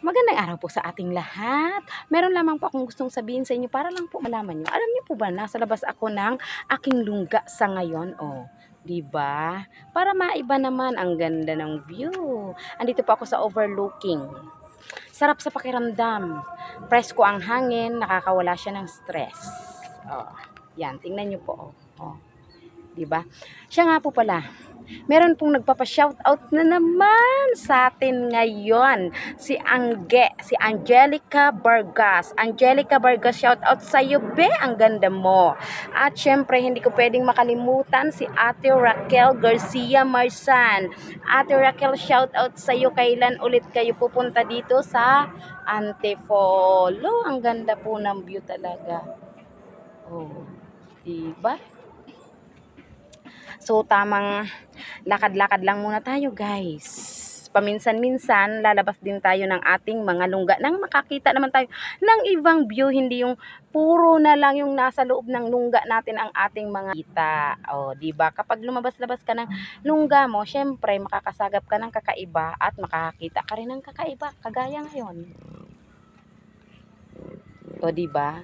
Magandang araw po sa ating lahat. Meron lamang po akong gustong sabihin sa inyo para lang po malaman nyo. Alam niyo po ba, nasa labas ako ng aking lungga sa ngayon? Oh, 'di ba? Para maiba naman ang ganda ng view. Andito po ako sa overlooking. Sarap sa pakiramdam. Presko ang hangin, nakakawala siya ng stress. Oh, yan, tingnan niyo po. Oh, 'di ba? Siya nga po pala, meron pong nagpapa-shoutout na naman sa atin ngayon, si Angelica Vargas. Angelica Vargas, shoutout sa iyo, be, ang ganda mo. At syempre, hindi ko pwedeng makalimutan si Ate Raquel Garcia Marsan. Ate Raquel, shoutout sa iyo. Kailan ulit kayo pupunta dito sa Antipolo? Ang ganda po ng view talaga. Oh, diba? So, tamang lakad-lakad lang muna tayo, guys. Paminsan-minsan, lalabas din tayo ng ating mga lungga nang makakita naman tayo ng ibang view, hindi yung puro na lang yung nasa loob ng lungga natin ang ating mga kita. O, di ba? Kapag lumabas-labas ka ng lungga mo, syempre makakasagap ka ng kakaiba at makakita ka rin ng kakaiba, kagaya ngayon. O, di ba?